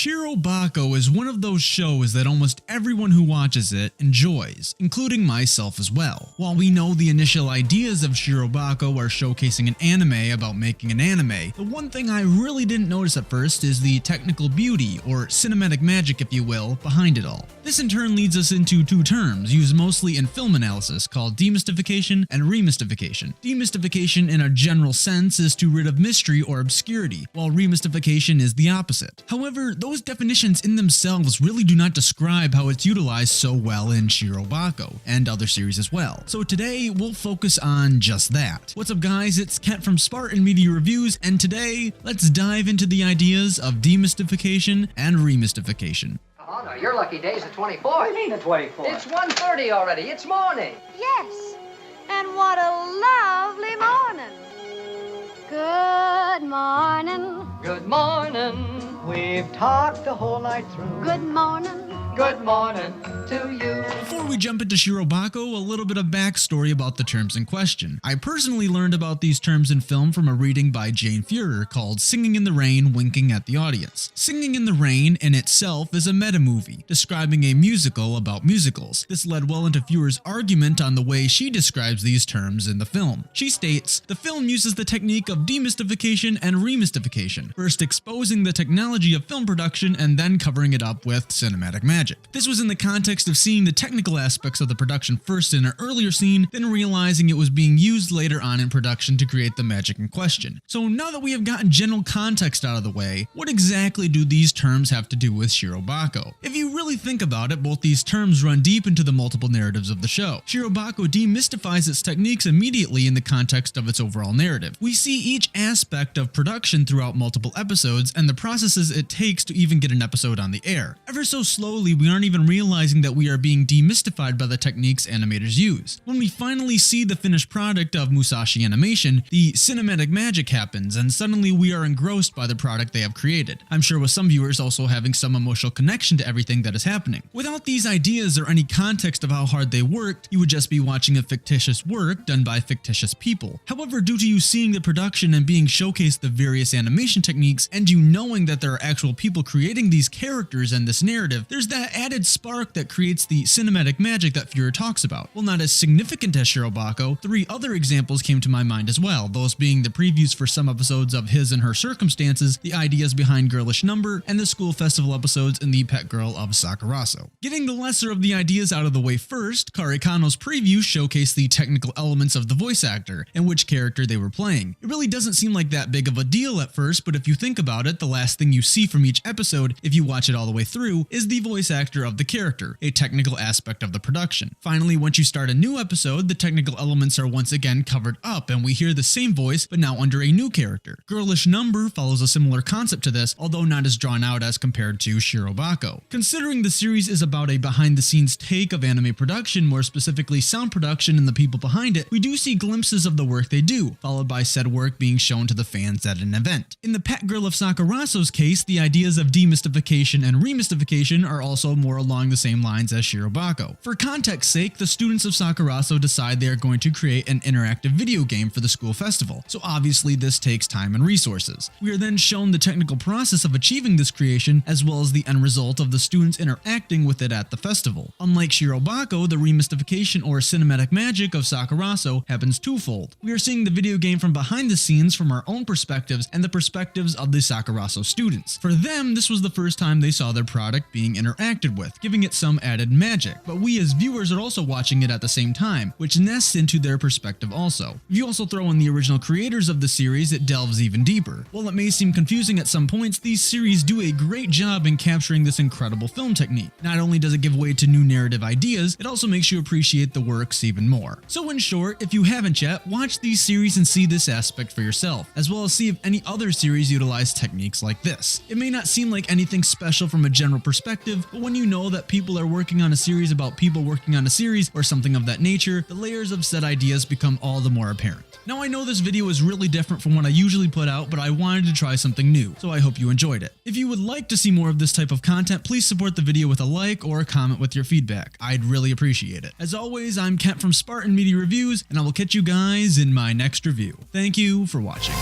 Shirobako is one of those shows that almost everyone who watches it enjoys, including myself as well. While we know the initial ideas of Shirobako are showcasing an anime about making an anime, the one thing I really didn't notice at first is the technical beauty, or cinematic magic if you will, behind it all. This in turn leads us into two terms used mostly in film analysis called demystification and remystification. Demystification in a general sense is to rid of mystery or obscurity, while remystification is the opposite. However, those definitions in themselves really do not describe how it's utilized so well in Shirobako, and other series as well. So today, we'll focus on just that. What's up guys, it's Kent from Spartan Media Reviews, and today, let's dive into the ideas of demystification and remystification. Oh no, your lucky day's the 24th. What do you mean the 24th? It's 1:30 already, it's morning. Yes, and what a lovely morning. Good morning. Good morning. We've talked the whole night through. Good morning. Good morning to you. Before we jump into Shirobako, a little bit of backstory about the terms in question. I personally learned about these terms in film from a reading by Jane Fuhrer called Singing in the Rain, Winking at the Audience. Singing in the Rain in itself is a meta-movie, describing a musical about musicals. This led well into Fuhrer's argument on the way she describes these terms in the film. She states, the film uses the technique of demystification and remystification, first exposing the technology of film production and then covering it up with cinematic magic. This was in the context of seeing the technical aspects of the production first in an earlier scene, then realizing it was being used later on in production to create the magic in question. So now that we have gotten general context out of the way, what exactly do these terms have to do with Shirobako? If you really think about it, both these terms run deep into the multiple narratives of the show. Shirobako demystifies its techniques immediately in the context of its overall narrative. We see each aspect of production throughout multiple episodes and the processes it takes to even get an episode on the air. Ever so slowly, we aren't even realizing that we are being demystified by the techniques animators use. When we finally see the finished product of Musashi Animation, the cinematic magic happens and suddenly we are engrossed by the product they have created. I'm sure with some viewers also having some emotional connection to everything that is happening. Without these ideas or any context of how hard they worked, you would just be watching a fictitious work done by fictitious people. However, due to you seeing the production and being showcased the various animation techniques and you knowing that there are actual people creating these characters and this narrative, there's that added spark that creates the cinematic magic that Fuhrer talks about. While not as significant as Shirobako, 3 other examples came to my mind as well, those being the previews for some episodes of His and Her Circumstances, the ideas behind Girlish Number, and the school festival episodes in the Pet Girl of Sakuraso. Getting the lesser of the ideas out of the way first, Karikano's preview showcased the technical elements of the voice actor and which character they were playing. It really doesn't seem like that big of a deal at first, but if you think about it, the last thing you see from each episode, if you watch it all the way through, is the voice actor of the character, a technical aspect of the production. Finally, once you start a new episode, the technical elements are once again covered up and we hear the same voice but now under a new character. Girlish Number follows a similar concept to this, although not as drawn out as compared to Shirobako. Considering the series is about a behind-the-scenes take of anime production, more specifically sound production and the people behind it, we do see glimpses of the work they do, followed by said work being shown to the fans at an event. In the Pet Girl of Sakuraso's case, the ideas of demystification and remystification are also more along the same lines as Shirobako. For context's sake, the students of Sakuraso decide they are going to create an interactive video game for the school festival, so obviously this takes time and resources. We are then shown the technical process of achieving this creation, as well as the end result of the students interacting with it at the festival. Unlike Shirobako, the remystification or cinematic magic of Sakuraso happens twofold. We are seeing the video game from behind the scenes from our own perspectives and the perspectives of the Sakuraso students. For them, this was the first time they saw their product being interacted with, giving it some added magic, but we as viewers are also watching it at the same time, which nests into their perspective also. If you also throw in the original creators of the series, it delves even deeper. While it may seem confusing at some points, these series do a great job in capturing this incredible film technique. Not only does it give way to new narrative ideas, it also makes you appreciate the works even more. So in short, if you haven't yet, watch these series and see this aspect for yourself, as well as see if any other series utilize techniques like this. It may not seem like anything special from a general perspective, but when you know that people are working on a series about people working on a series or something of that nature, the layers of said ideas become all the more apparent. Now I know this video is really different from what I usually put out, but I wanted to try something new, so I hope you enjoyed it. If you would like to see more of this type of content, please support the video with a like or a comment with your feedback. I'd really appreciate it. As always, I'm Kent from Spartan Media Reviews, and I will catch you guys in my next review. Thank you for watching.